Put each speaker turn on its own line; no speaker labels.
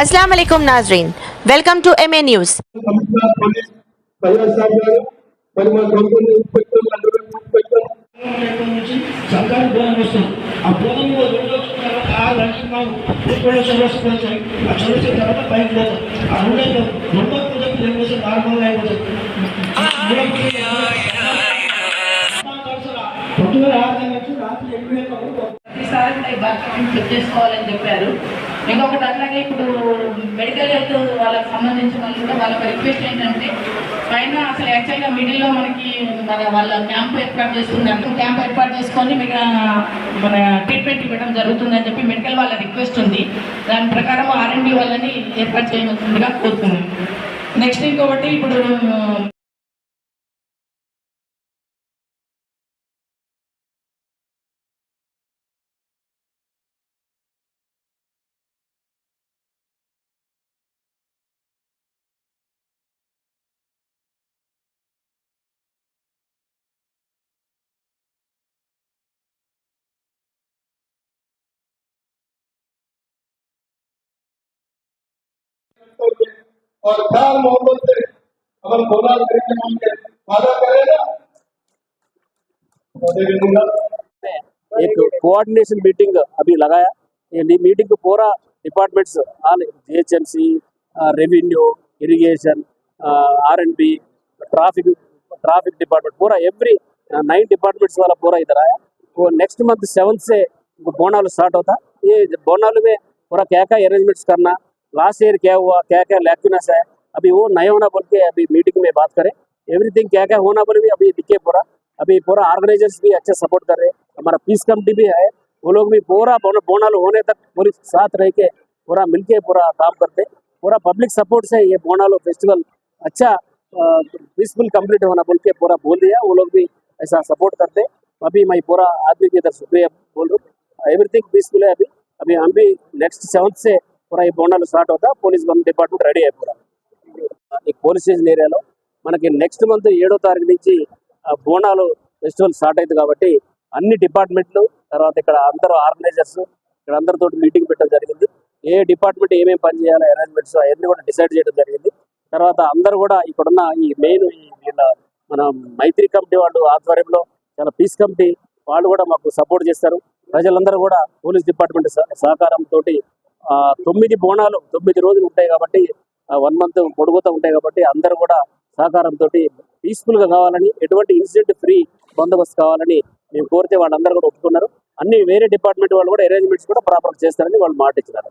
अस्सलाम वालेकुम नाजरीन, वेलकम टू MA न्यूज़।
చేసుకోవాలని చెప్పారు. ఇంకొకటి అట్లాగే ఇప్పుడు మెడికల్ హెల్త్ వాళ్ళకి సంబంధించిన వాళ్ళు కూడా వాళ్ళకి రిక్వెస్ట్ ఏంటంటే పైన అసలు యాక్చువల్గా మిడిల్లో మనకి వాళ్ళ క్యాంప్ ఏర్పాటు చేస్తున్నారు. క్యాంప్ ఏర్పాటు చేసుకొని మన ట్రీట్మెంట్ ఇవ్వడం జరుగుతుందని చెప్పి మెడికల్ వాళ్ళ రిక్వెస్ట్ ఉంది. దాని ప్రకారం R&D వాళ్ళని ఏర్పాటు చేయవలసిందిగా కోరుతున్నాం. నెక్స్ట్ ఇంకొకటి ఇప్పుడు
और 4 नवंबर से अगर बोनाल कार्यक्रम के वादा करेगा
एक कोऑर्डिनेशन मीटिंग अभी लगाया। ये मीटिंग को पूरा departments all GHMC, revenue, irrigation, R&B, traffic department पूरा एवरी 9 डिपार्टमेंट्स वाला पूरा इधर आया। वो नेक्स्ट मंथ 7 से बोनाल स्टार्ट होता। ये बोनाल में पूरा क्या क्या अरेंजमेंट्स करना, लास्ट ईयर क्या हुआ, क्या क्या लैक्यूनस है, अभी वो नया होना बोल के अभी मीटिंग में बात करें। एवरीथिंग क्या क्या होना बोले भी अभी दिखे पूरा। अभी पूरा ऑर्गेनाइजर्स भी अच्छा सपोर्ट कर रहे हैं। हमारा पीस कमेटी भी है, वो लोग भी पूरा बोनाल होने तक पूरी साथ रह के पूरा मिलके पूरा काम करते। पूरा पब्लिक सपोर्ट से ये बोनाल फेस्टिवल अच्छा पीसफुल कंप्लीट होना बोल के पूरा बोल दिया। वो लोग भी ऐसा सपोर्ट करते। अभी मैं पूरा आदमी की तरफ शुक्रिया बोल रहा हूँ। एवरीथिंग पीसफुल है। अभी हम भी नेक्स्ट 7 से पूरा ఈ బోనాలు స్టార్ట్ అవుతా। పోలీస్ డిపార్ట్మెంట్ రెడీ అయిపోరా। ఈ పోలీస్ స్టేషన్ ఏరియాలో మనకి నెక్స్ట్ మంత్ 7వ తారీఖు నుంచి బోనాలు ఫెస్టివల్ స్టార్ట్ అవుతుంది కాబట్టి అన్ని డిపార్ట్మెంట్లు తర్వాత ఇక్కడ అందరూ ఆర్గనైజర్స్ ఇక్కడ అందరితో మీటింగ్ పెట్టడం జరిగింది। ఏ డిపార్ట్మెంట్ ఏమేమి పని చేయాలి అరేంజ్మెంట్స్ అవన్నీ కూడా డిసైడ్ చేయడం జరిగింది। తర్వాత అందరూ కూడా ఇక్కడున్న ఈ మెయిన్ వీళ్ళ మన మైత్రి కమిటీ వాళ్ళు ఆధ్వర్యంలో చాలా పీస్ కమిటీ వాళ్ళు కూడా మాకు సపోర్ట్ చేస్తారు। ప్రజలందరూ కూడా పోలీస్ డిపార్ట్మెంట్ సహకారంతో 9 బోనాలు 9 రోజులు ఉంటాయి కాబట్టి 1 మంత్ పొడుగుతూ ఉంటాయి కాబట్టి అందరూ కూడా సహకారంతో పీస్ఫుల్గా కావాలని, ఎటువంటి ఇన్సిడెంట్ ఫ్రీ బందోబస్తు కావాలని మేము కోరితే వాళ్ళందరూ కూడా ఒప్పుకున్నారు। అన్ని వేరే డిపార్ట్మెంట్ వాళ్ళు కూడా అరేంజ్మెంట్స్ కూడా ప్రాపర్గా చేస్తారని వాళ్ళు మాట ఇచ్చినారు।